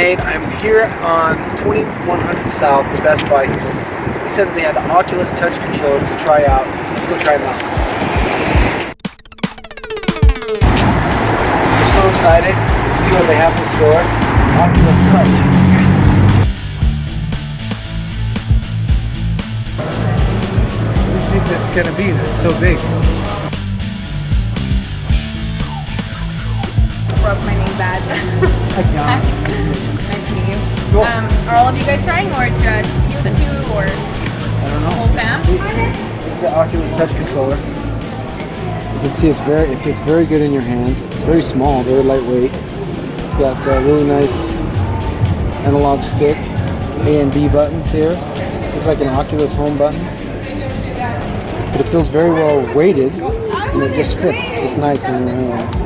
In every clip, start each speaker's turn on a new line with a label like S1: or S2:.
S1: Nate. I'm here on 2100 South, the Best Buy here. He said that they had the Oculus touch controllers to try out. Let's go try them out. I'm so excited to see what they have in store. Oculus Touch. What do you think this is going to be? This is so big.
S2: Broke my name badge.
S1: Hi.
S2: Nice to meet you.
S1: Cool.
S2: Are all of you guys trying, or just you two, or
S1: I don't know.
S2: whole fam?
S1: This is the Oculus Touch controller. You can see it fits very good in your hand. It's very small, very lightweight. It's got really nice analog stick, A and B buttons here. Looks like an Oculus home button. But it feels very well weighted, and it just fits just nice in your hands.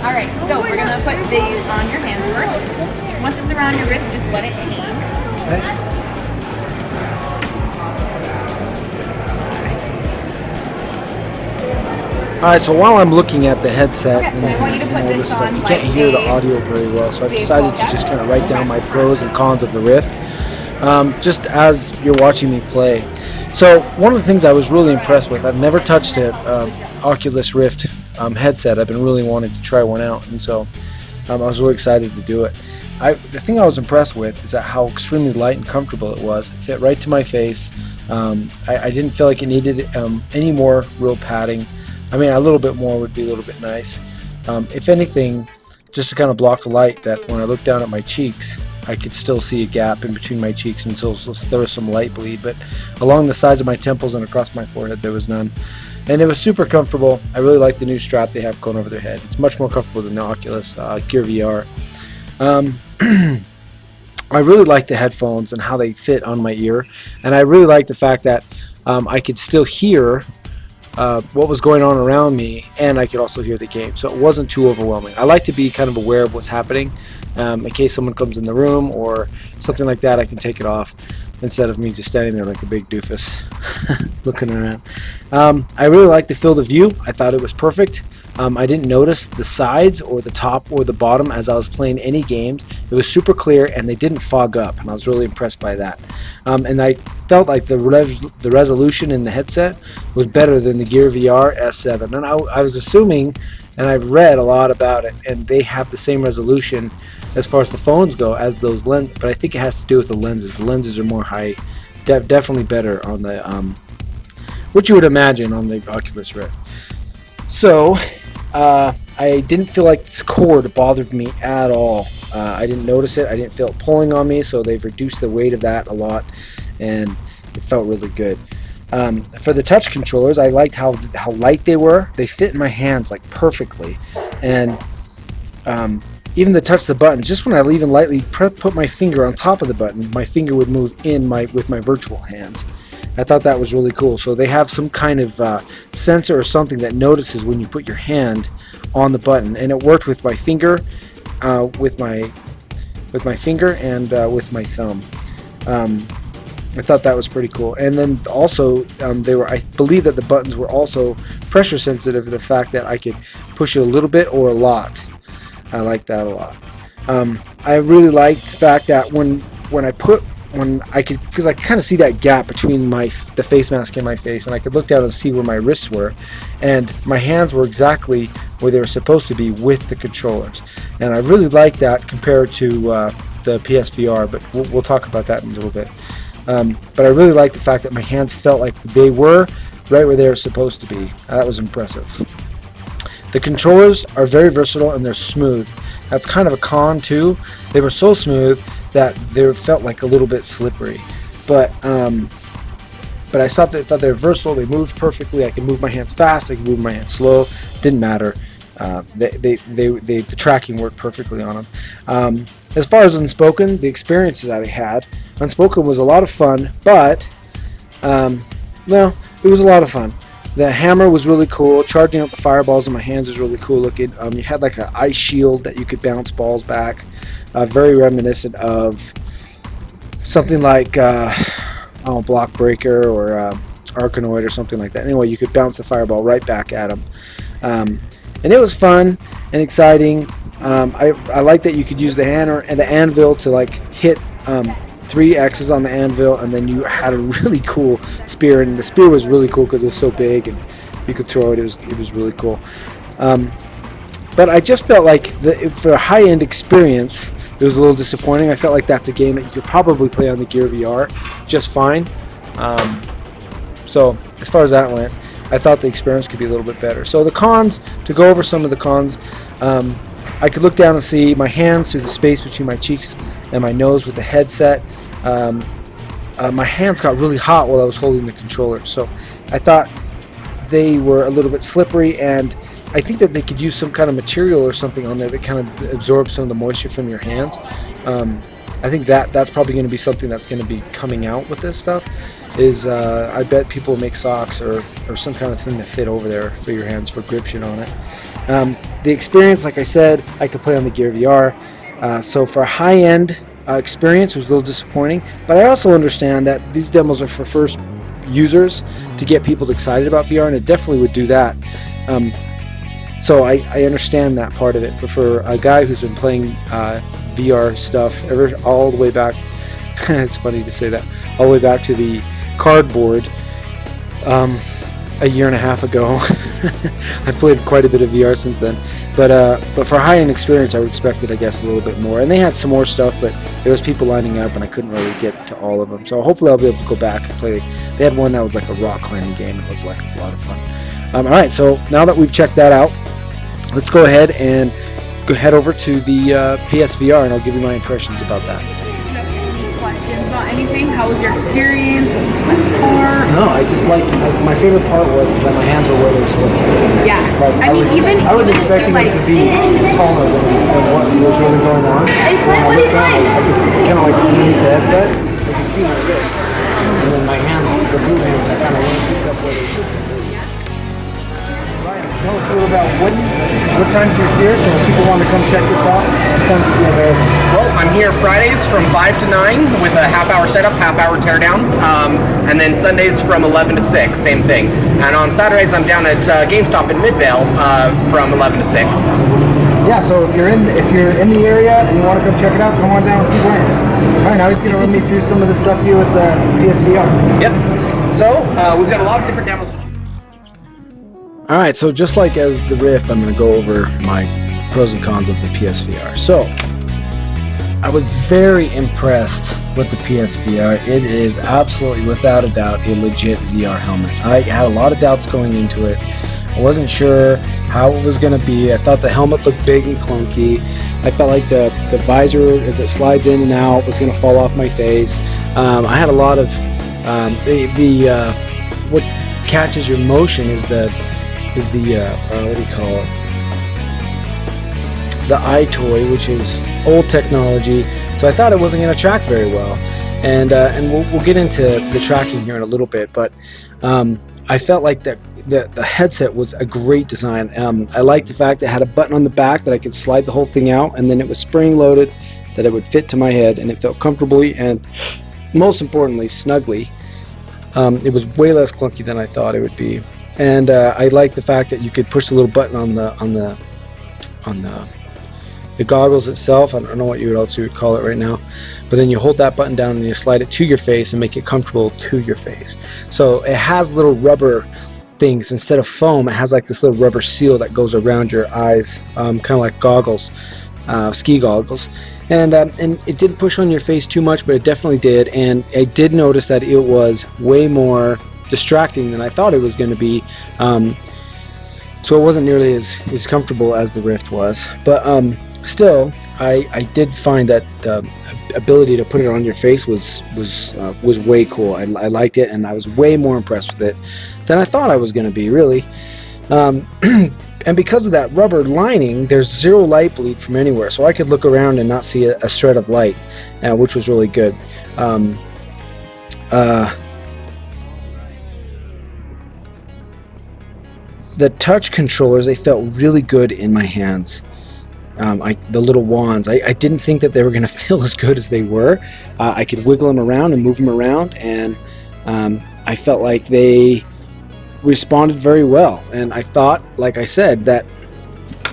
S2: Alright, so we're going to put these on your hands first. Once it's around your wrist, just let it hang.
S1: Okay. Alright, so while I'm looking at the headset
S2: Okay, I want you to put
S1: all
S2: this
S1: this stuff,
S2: on
S1: you can't
S2: like
S1: hear the
S2: a
S1: audio very well, so I decided to
S2: baseball
S1: just
S2: cap.
S1: kind of write down my pros and cons of the Rift, just as you're watching me play. So one of the things I was really impressed with, I've never touched a Oculus Rift headset. I've been really wanting to try one out, and so I was really excited to do it. The thing I was impressed with is that how extremely light and comfortable it was. It fit right to my face. I didn't feel like it needed any more real padding. I mean, a little bit more would be a little bit nice. If anything, just to kind of block the light, that when I look down at my cheeks, I could still see a gap in between my cheeks, and so there was some light bleed, but along the sides of my temples and across my forehead there was none. And it was super comfortable. I really like the new strap they have going over their head. It's much more comfortable than the Oculus Gear VR. I really like the headphones and how they fit on my ear, and I really like the fact that I could still hear what was going on around me, and I could also hear the game, so it wasn't too overwhelming. I like to be kind of aware of what's happening in case someone comes in the room or something like that. I can take it off instead of me just standing there like a big doofus looking around. I really like the field of view. I thought it was perfect. I didn't notice the sides or the top or the bottom as I was playing any games. It was super clear, and they didn't fog up, and I was really impressed by that. And I felt like the resolution in the headset was better than the Gear VR S7. And I was assuming, and I've read a lot about it, and they have the same resolution as far as the phones go as those lenses, but I think it has to do with the lenses. The lenses are more high, definitely better on the what you would imagine on the Oculus Rift. So I didn't feel like this cord bothered me at all. I didn't notice it. I didn't feel it pulling on me, so they've reduced the weight of that a lot, and it felt really good. For the touch controllers, I liked how light they were. They fit in my hands like perfectly, and even to touch the buttons, just when I even lightly put my finger on top of the button, my finger would move in with my virtual hands. I thought that was really cool. So they have some kind of sensor or something that notices when you put your hand on the button, and it worked with my finger, with my finger, and with my thumb. I thought that was pretty cool. And then also, I believe that the buttons were also pressure sensitive to the fact that I could push it a little bit or a lot. I like that a lot. I really liked the fact that when I could, because I kind of see that gap between the face mask and my face, and I could look down and see where my wrists were, and my hands were exactly where they were supposed to be with the controllers. And I really like that compared to the PSVR, but we'll talk about that in a little bit. But I really like the fact that my hands felt like they were right where they were supposed to be. That was impressive. The controllers are very versatile, and they're smooth. That's kind of a con too. They were so smooth that they felt like a little bit slippery, but I thought they were versatile. They moved perfectly. I could move my hands fast. I could move my hands slow. Didn't matter. The tracking worked perfectly on them. As far as Unspoken, the experiences that I had, Unspoken was a lot of fun, but no, it was a lot of fun. The hammer was really cool. Charging up the fireballs in my hands was really cool looking. You had like an ice shield that you could bounce balls back. Very reminiscent of something like Block Breaker or Arkanoid or something like that. Anyway, you could bounce the fireball right back at them. And it was fun and exciting. I like that you could use the hammer and the anvil to like hit 3 X's on the anvil, and then you had a really cool spear, and the spear was really cool because it was so big and you could throw it. It was really cool. But I just felt like for a high-end experience, it was a little disappointing. I felt like that's a game that you could probably play on the Gear VR just fine. So as far as that went, I thought the experience could be a little bit better. So the cons, to go over some of the cons, I could look down and see my hands through the space between my cheeks and my nose with the headset. My hands got really hot while I was holding the controller, so I thought they were a little bit slippery, and I think that they could use some kind of material or something on there that kind of absorbs some of the moisture from your hands. I think that's probably going to be something that's going to be coming out with this stuff. I bet people will make socks or some kind of thing to fit over there for your hands for gription on it. The experience, like I said, I could play on the Gear VR. So for a high-end experience, it was a little disappointing. But I also understand that these demos are for first users to get people excited about VR, and it definitely would do that. So I understand that part of it. But for a guy who's been playing VR stuff all the way back, it's funny to say that, all the way back to the cardboard a year and a half ago. I played quite a bit of VR since then, but for a high-end experience, I would expect it, I guess, a little bit more. And they had some more stuff, but there was people lining up, and I couldn't really get to all of them. So hopefully, I'll be able to go back and play. They had one that was like a rock climbing game. It looked like a lot of fun. All right, so now that we've checked that out, let's go ahead and head over to the PSVR, and I'll give you my impressions about that.
S2: Questions about anything? How was your experience? What was the best part?
S1: No, I just like my favorite part was that my hands were where they were supposed to be.
S2: Yeah,
S1: Like, I was expecting it to be taller than what was really going on. When I looked down, I could kind of like underneath the headset, I could see my wrists, and then my hands, the blue hands, just kind of picked up where they should be. Tell us a little about what times you're here, so if people want to come check this out, what times are you available?
S3: Well, I'm here Fridays from 5 to 9 with a half-hour setup, half-hour teardown, and then Sundays from 11 to 6, same thing. And on Saturdays, I'm down at GameStop in Midvale from 11 to 6.
S1: Yeah, so if you're in the area and you want to come check it out, come on down and see Brian. All right, now he's going to run me through some of the stuff here with the PSVR.
S3: Yep. So we've got a lot of different demos.
S1: Alright, so just like as the Rift, I'm going to go over my pros and cons of the PSVR. So, I was very impressed with the PSVR. It is absolutely, without a doubt, a legit VR helmet. I had a lot of doubts going into it. I wasn't sure how it was going to be. I thought the helmet looked big and clunky. I felt like the visor, as it slides in and out, was going to fall off my face. I had a lot of... what catches your motion is the what do you call it? The iToy, which is old technology. So I thought it wasn't going to track very well, and we'll get into the tracking here in a little bit. But I felt like the headset was a great design. I liked the fact that it had a button on the back that I could slide the whole thing out, and then it was spring loaded, that it would fit to my head, and it felt comfortably and most importantly snugly. It was way less clunky than I thought it would be. And I like the fact that you could push the little button on the goggles itself. I don't know what you would call it right now, but then you hold that button down and you slide it to your face and make it comfortable to your face. So it has little rubber things instead of foam. It has like this little rubber seal that goes around your eyes, kind of like goggles, ski goggles. And it didn't push on your face too much, but it definitely did. And I did notice that it was way more distracting than I thought it was going to be, so it wasn't nearly as comfortable as the Rift was, but still I did find that the ability to put it on your face was way cool. I liked it, and I was way more impressed with it than I thought I was going to be, really. And because of that rubber lining, there's zero light bleed from anywhere, so I could look around and not see a shred of light, which was really good. The touch controllers, they felt really good in my hands. the little wands. I didn't think that they were going to feel as good as they were. I could wiggle them around and move them around, and I felt like they responded very well. And I thought, like I said, that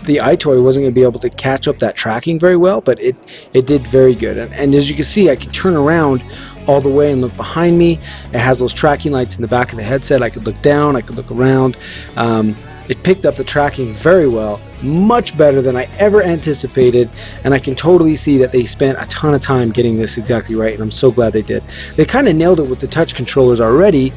S1: the iToy wasn't going to be able to catch up that tracking very well, but it did very good. And as you can see, I can turn around all the way and look behind me. It has those tracking lights in the back of the headset. I could look down, I could look around. It picked up the tracking very well, much better than I ever anticipated, and I can totally see that they spent a ton of time getting this exactly right, and I'm so glad they did. They kind of nailed it with the touch controllers already,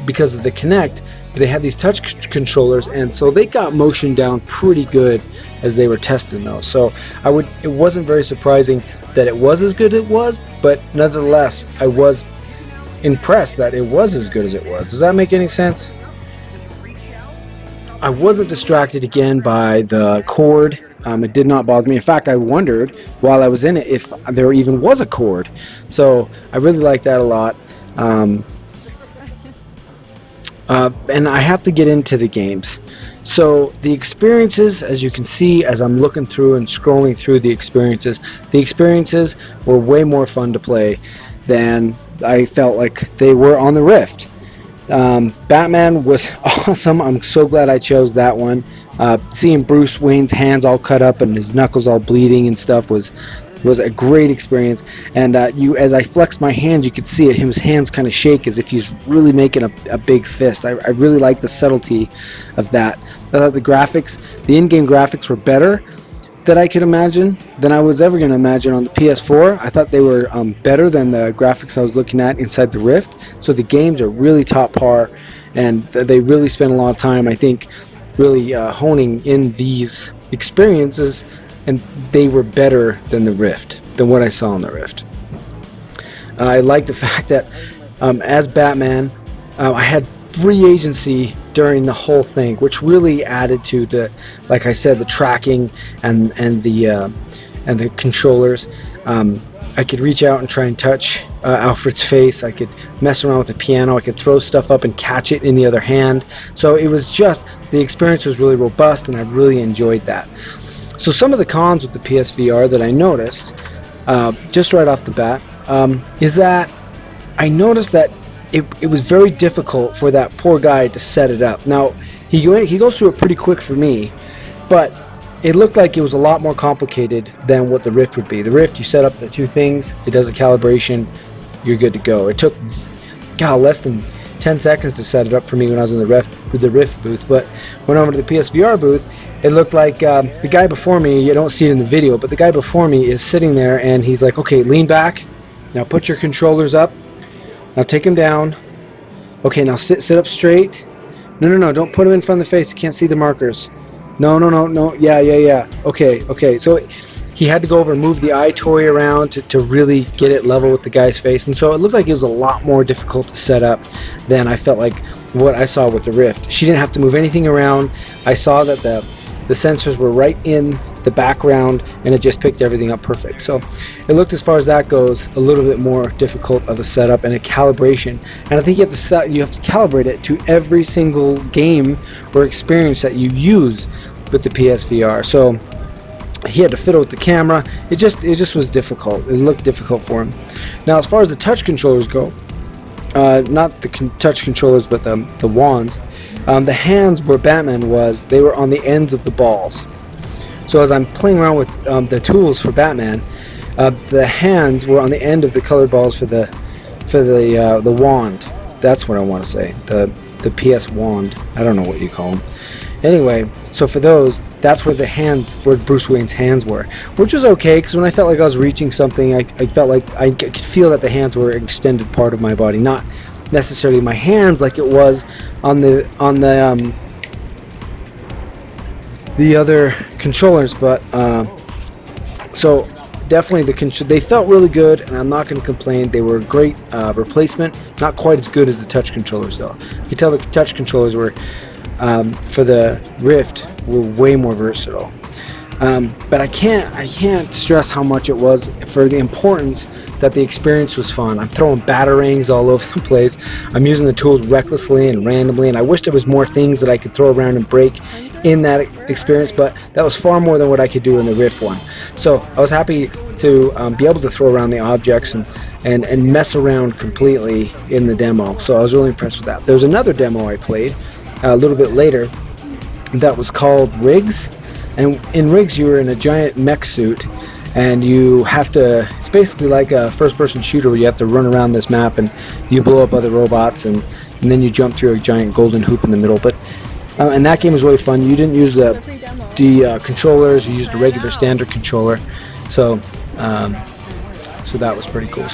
S1: because of the Kinect. They had these touch controllers, and so they got motion down pretty good as they were testing those. So it wasn't very surprising that it was as good as it was, but nevertheless, I was impressed that it was as good as it was. Does that make any sense? I wasn't distracted again by the cord. It did not bother me. In fact, I wondered while I was in it if there even was a cord. So I really like that a lot. And I have to get into the games. So the experiences, as you can see, as I'm looking through and scrolling through the experiences were way more fun to play than I felt like they were on the Rift. Batman was awesome. I'm so glad I chose that one. Seeing Bruce Wayne's hands all cut up and his knuckles all bleeding and stuff was a great experience. And as I flexed my hands, you could see it, his hands kind of shake as if he's really making a big fist. I really like the subtlety of that. I thought the graphics, the in-game graphics, were better than I could imagine, than I was ever going to imagine on the PS4. I thought they were better than the graphics I was looking at inside the Rift. So the games are really top par, and they really spent a lot of time, I think, really honing in these experiences, and they were better than the Rift, than what I saw on the Rift. I like the fact that as Batman, I had free agency during the whole thing, which really added to the, like I said, the tracking and the controllers. I could reach out and try and touch Alfred's face. I could mess around with the piano. I could throw stuff up and catch it in the other hand. So it was just, the experience was really robust, and I really enjoyed that. So some of the cons with the PSVR that I noticed, just right off the bat, is that I noticed that it was very difficult for that poor guy to set it up. Now, he goes through it pretty quick for me, but it looked like it was a lot more complicated than what the Rift would be. The Rift, you set up the two things, it does a calibration, you're good to go. It took, less than 10 seconds to set it up for me when I was in the Rift booth, but went over to the PSVR booth. It looked like the guy before me, you don't see it in the video, but the guy before me is sitting there, and he's like, okay, lean back, now put your controllers up, now take them down, okay, now sit up straight, no, don't put them in front of the face, you can't see the markers, no, yeah, okay, so he had to go over and move the iToy around to really get it level with the guy's face, and so it looked like it was a lot more difficult to set up than I felt like what I saw with the Rift. She didn't have to move anything around. I saw that the sensors were right in the background, and it just picked everything up perfect. So it looked, as far as that goes, a little bit more difficult of a setup and a calibration. And I think you have to calibrate it to every single game or experience that you use with the PSVR. So he had to fiddle with the camera. It just was difficult. It looked difficult for him. Now, as far as the touch controllers go, not the touch controllers, but the wands. The hands where Batman was, they were on the ends of the balls. So as I'm playing around with the tools for Batman, the hands were on the end of the colored balls for the wand. That's what I want to say. The PS wand. I don't know what you call them. Anyway, so for those, that's where where Bruce Wayne's hands were, which was okay, because when I felt like I was reaching something, I felt like I could feel that the hands were an extended part of my body, not necessarily my hands like it was on the other controllers, but so definitely they felt really good, and I'm not going to complain. They were a great replacement, not quite as good as the touch controllers though. You can tell the touch controllers were for the Rift were way more versatile. But I can't stress how much it was for the importance that the experience was fun. I'm throwing batarangs all over the place. I'm using the tools recklessly and randomly, and I wish there was more things that I could throw around and break in that experience, but that was far more than what I could do in the Rift one. So I was happy to be able to throw around the objects and mess around completely in the demo. So I was really impressed with that. There's another demo I played a little bit later that was called Rigs. And in Rigs, you were in a giant mech suit, and you have to, it's basically like a first-person shooter where you have to run around this map and you blow up other robots, and then you jump through a giant golden hoop in the middle. But and that game was really fun. You didn't use the controllers, you used a regular standard controller. So so that was pretty cool.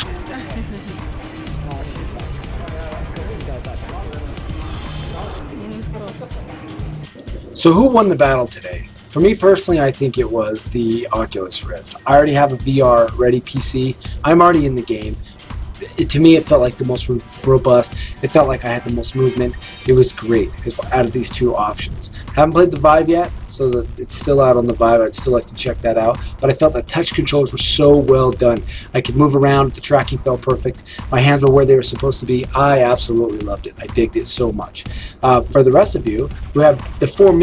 S1: So who won the battle today? For me personally, I think it was the Oculus Rift. I already have a VR ready PC. I'm already in the game. To me, it felt like the most robust. It felt like I had the most movement. It was great out of these two options. Haven't played the Vive yet, so that it's still out on the Vive. I'd still like to check that out. But I felt that touch controls were so well done. I could move around. The tracking felt perfect. My hands were where they were supposed to be. I absolutely loved it. I digged it so much. For the rest of you who have the 40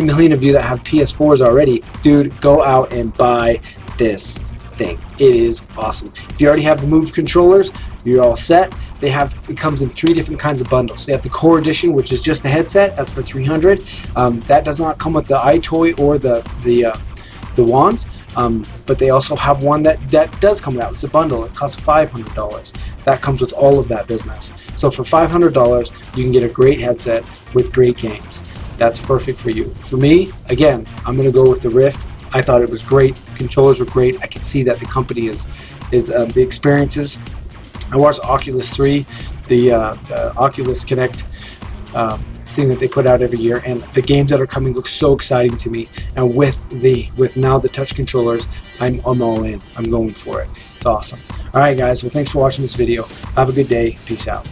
S1: million of you that have PS4s already, dude, go out and buy this thing. It is awesome. If you already have the Move controllers, you're all set. It comes in 3 different kinds of bundles. They have the Core Edition, which is just the headset. That's for $300. That does not come with the iToy or the wands. But they also have one that does come out. It's a bundle. It costs $500. That comes with all of that business. So for $500, you can get a great headset with great games. That's perfect for you. For me, again, I'm going to go with the Rift. I thought it was great. Controllers were great. I can see that the company is the experiences. I watched Oculus 3, the Oculus Connect thing that they put out every year, and the games that are coming look so exciting to me. And with now the touch controllers, I'm all in. I'm going for it. It's awesome. All right, guys. Well, thanks for watching this video. Have a good day. Peace out.